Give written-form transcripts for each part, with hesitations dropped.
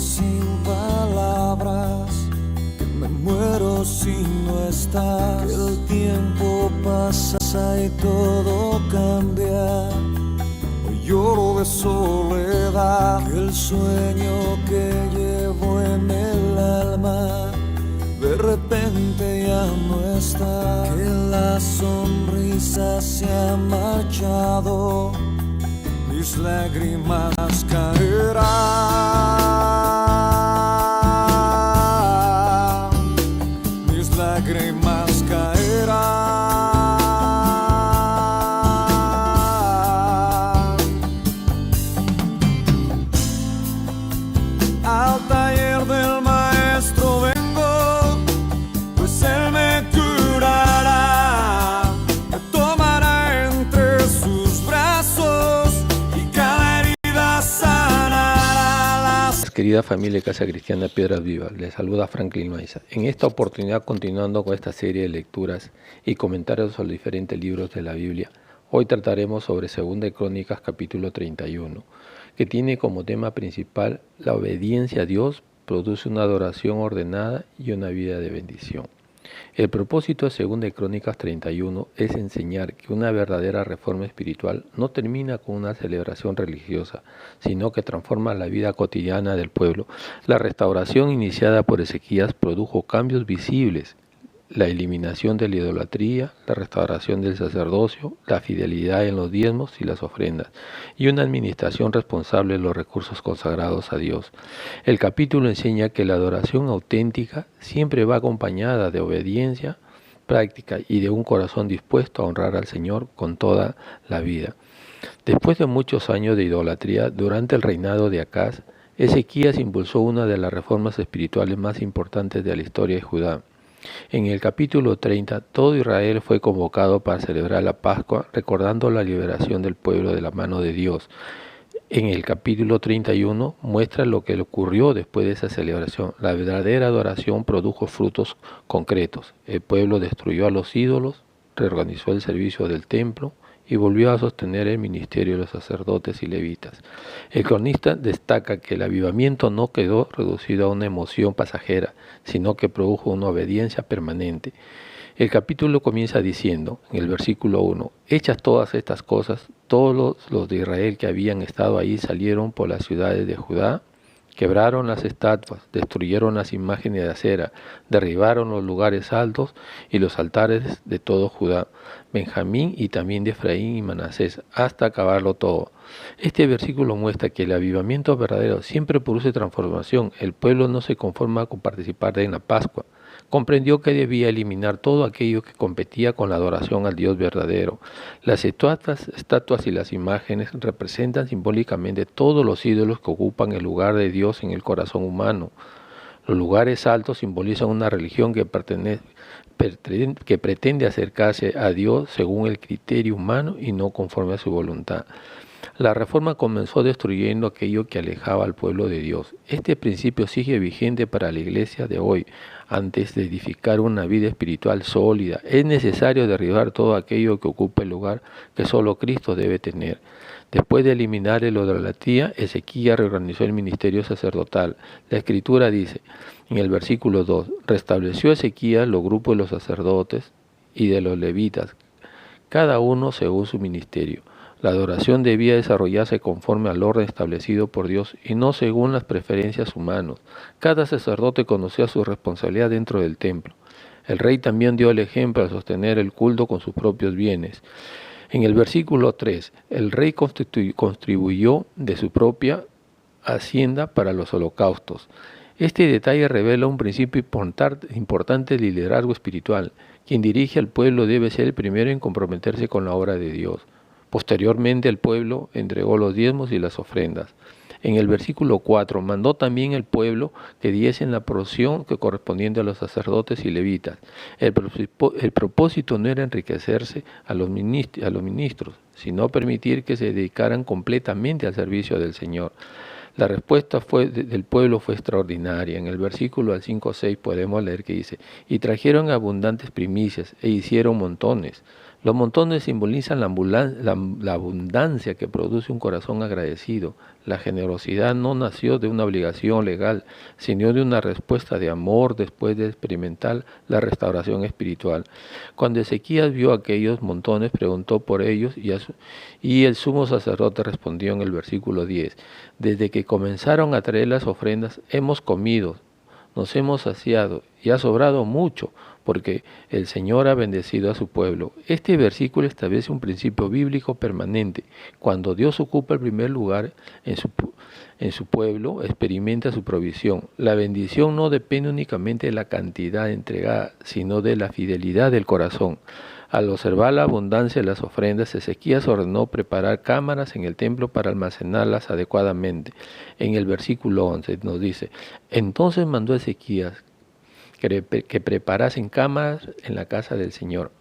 sin palabras, que me muero si no estás, que el tiempo pasa y todo cambia. Hoy lloro de soledad, que el sueño que llevo en el alma de repente ya no está, que la sonrisa se ha marchado, mis lágrimas caerán, mis lágrimas caerán. Al taller del maestro vengo, pues él me curará, me tomará entre sus brazos y cada herida sanará. Querida familia de Casa Cristiana Piedras Vivas, les saluda Franklin Maiza. En esta oportunidad, continuando con esta serie de lecturas y comentarios sobre diferentes libros de la Biblia, hoy trataremos sobre 2 Crónicas capítulo 31, que tiene como tema principal la obediencia a Dios produce una adoración ordenada y una vida de bendición. El propósito de 2 Crónicas 31 es enseñar que una verdadera reforma espiritual no termina con una celebración religiosa, sino que transforma la vida cotidiana del pueblo. La restauración iniciada por Ezequías produjo cambios visibles: la eliminación de la idolatría, la restauración del sacerdocio, la fidelidad en los diezmos y las ofrendas, y una administración responsable de los recursos consagrados a Dios. El capítulo enseña que la adoración auténtica siempre va acompañada de obediencia práctica y de un corazón dispuesto a honrar al Señor con toda la vida. Después de muchos años de idolatría, durante el reinado de Acaz, Ezequías impulsó una de las reformas espirituales más importantes de la historia de Judá. En el capítulo 30, todo Israel fue convocado para celebrar la Pascua, recordando la liberación del pueblo de la mano de Dios. En el capítulo 31 muestra lo que ocurrió después de esa celebración. La verdadera adoración produjo frutos concretos. El pueblo destruyó a los ídolos, reorganizó el servicio del templo y volvió a sostener el ministerio de los sacerdotes y levitas. El cronista destaca que el avivamiento no quedó reducido a una emoción pasajera, sino que produjo una obediencia permanente. El capítulo comienza diciendo, en el versículo 1, hechas todas estas cosas, todos los de Israel que habían estado ahí salieron por las ciudades de Judá, quebraron las estatuas, destruyeron las imágenes de acera, derribaron los lugares altos y los altares de todo Judá, Benjamín y también de Efraín y Manasés, hasta acabarlo todo. Este versículo muestra que el avivamiento verdadero siempre produce transformación. El pueblo no se conforma con participar en la Pascua. Comprendió que debía eliminar todo aquello que competía con la adoración al Dios verdadero. Las estatuas y las imágenes representan simbólicamente todos los ídolos que ocupan el lugar de Dios en el corazón humano. Los lugares altos simbolizan una religión que pretende acercarse a Dios según el criterio humano y no conforme a su voluntad. La reforma comenzó destruyendo aquello que alejaba al pueblo de Dios. Este principio sigue vigente para la iglesia de hoy. Antes de edificar una vida espiritual sólida, es necesario derribar todo aquello que ocupa el lugar que solo Cristo debe tener. Después de eliminar la idolatría, Ezequías reorganizó el ministerio sacerdotal. La Escritura dice, en el versículo 2, restableció Ezequías los grupos de los sacerdotes y de los levitas, cada uno según su ministerio. La adoración debía desarrollarse conforme al orden establecido por Dios y no según las preferencias humanas. Cada sacerdote conocía su responsabilidad dentro del templo. El rey también dio el ejemplo al sostener el culto con sus propios bienes. En el versículo 3, el rey contribuyó de su propia hacienda para los holocaustos. Este detalle revela un principio importante de liderazgo espiritual. Quien dirige al pueblo debe ser el primero en comprometerse con la obra de Dios. Posteriormente el pueblo entregó los diezmos y las ofrendas. En el versículo 4, mandó también el pueblo que diesen la porción que correspondiente a los sacerdotes y levitas. El propósito no era enriquecerse a los ministros, sino permitir que se dedicaran completamente al servicio del Señor. La respuesta del pueblo fue extraordinaria. En el versículo al 5-6 podemos leer que dice, y trajeron abundantes primicias e hicieron montones. Los montones simbolizan la abundancia que produce un corazón agradecido. La generosidad no nació de una obligación legal, sino de una respuesta de amor después de experimentar la restauración espiritual. Cuando Ezequías vio aquellos montones, preguntó por ellos y el sumo sacerdote respondió en el versículo 10, desde que comenzaron a traer las ofrendas, hemos comido, nos hemos saciado y ha sobrado mucho, porque el Señor ha bendecido a su pueblo. Este versículo establece un principio bíblico permanente. Cuando Dios ocupa el primer lugar en su pueblo, experimenta su provisión. La bendición no depende únicamente de la cantidad entregada, sino de la fidelidad del corazón. Al observar la abundancia de las ofrendas, Ezequías ordenó preparar cámaras en el templo para almacenarlas adecuadamente. En el versículo 11 nos dice, entonces mandó Ezequías que preparasen cámaras en la casa del Señor.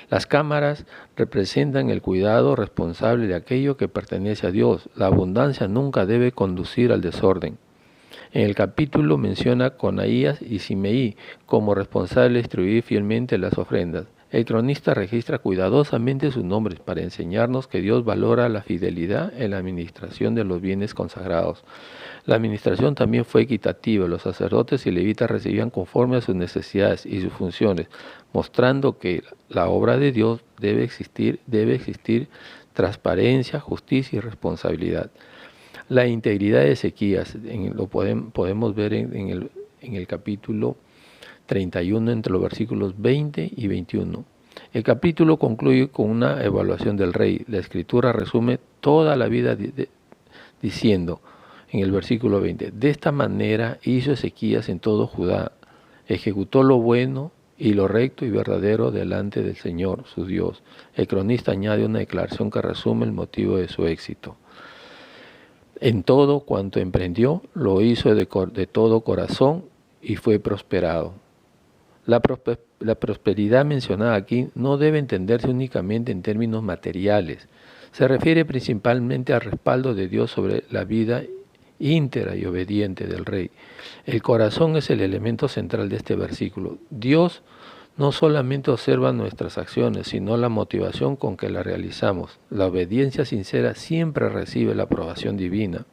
Las cámaras representan el cuidado responsable de aquello que pertenece a Dios. La abundancia nunca debe conducir al desorden. En el capítulo menciona a Conaías y Simeí como responsables de distribuir fielmente las ofrendas. El cronista registra cuidadosamente sus nombres para enseñarnos que Dios valora la fidelidad en la administración de los bienes consagrados. La administración también fue equitativa. Los sacerdotes y levitas recibían conforme a sus necesidades y sus funciones, mostrando que la obra de Dios debe existir transparencia, justicia y responsabilidad. La integridad de Ezequías, lo podemos ver en el capítulo 31 entre los versículos 20 y 21. El capítulo concluye con una evaluación del rey. La escritura resume toda la vida diciendo en el versículo 20, de esta manera hizo Ezequías en todo Judá, ejecutó lo bueno y lo recto y verdadero delante del Señor, su Dios. El cronista añade una declaración que resume el motivo de su éxito. En todo cuanto emprendió, lo hizo de todo corazón y fue prosperado. La prosperidad mencionada aquí no debe entenderse únicamente en términos materiales. Se refiere principalmente al respaldo de Dios sobre la vida íntegra y obediente del rey. El corazón es el elemento central de este versículo. Dios no solamente observa nuestras acciones, sino la motivación con que las realizamos. La obediencia sincera siempre recibe la aprobación divina.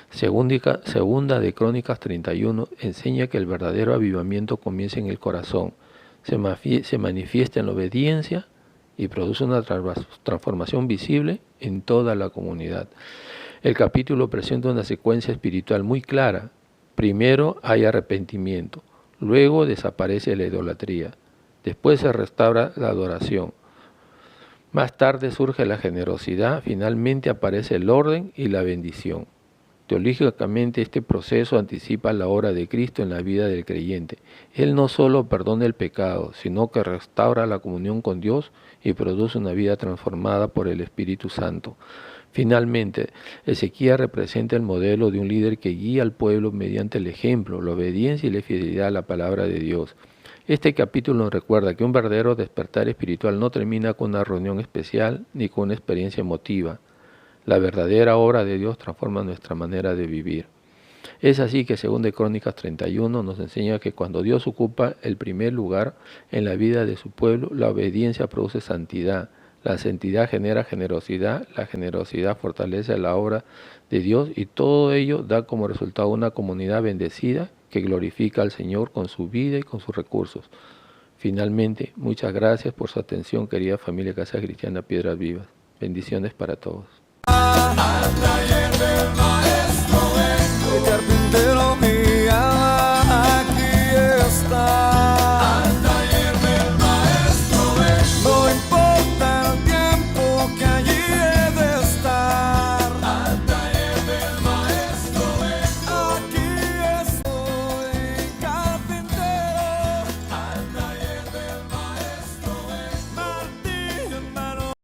Segunda de Crónicas 31 enseña que el verdadero avivamiento comienza en el corazón, se manifiesta en la obediencia y produce una transformación visible en toda la comunidad. El capítulo presenta una secuencia espiritual muy clara. Primero hay arrepentimiento, luego desaparece la idolatría, después se restaura la adoración. Más tarde surge la generosidad, finalmente aparece el orden y la bendición. Teológicamente este proceso anticipa la obra de Cristo en la vida del creyente. Él no solo perdona el pecado, sino que restaura la comunión con Dios y produce una vida transformada por el Espíritu Santo. Finalmente, Ezequías representa el modelo de un líder que guía al pueblo mediante el ejemplo, la obediencia y la fidelidad a la palabra de Dios. Este capítulo nos recuerda que un verdadero despertar espiritual no termina con una reunión especial ni con una experiencia emotiva. La verdadera obra de Dios transforma nuestra manera de vivir. Es así que según de Crónicas 31 nos enseña que cuando Dios ocupa el primer lugar en la vida de su pueblo, la obediencia produce santidad. La santidad genera generosidad, la generosidad fortalece la obra de Dios y todo ello da como resultado una comunidad bendecida que glorifica al Señor con su vida y con sus recursos. Finalmente, muchas gracias por su atención, querida familia Casa Cristiana Piedras Vivas. Bendiciones para todos.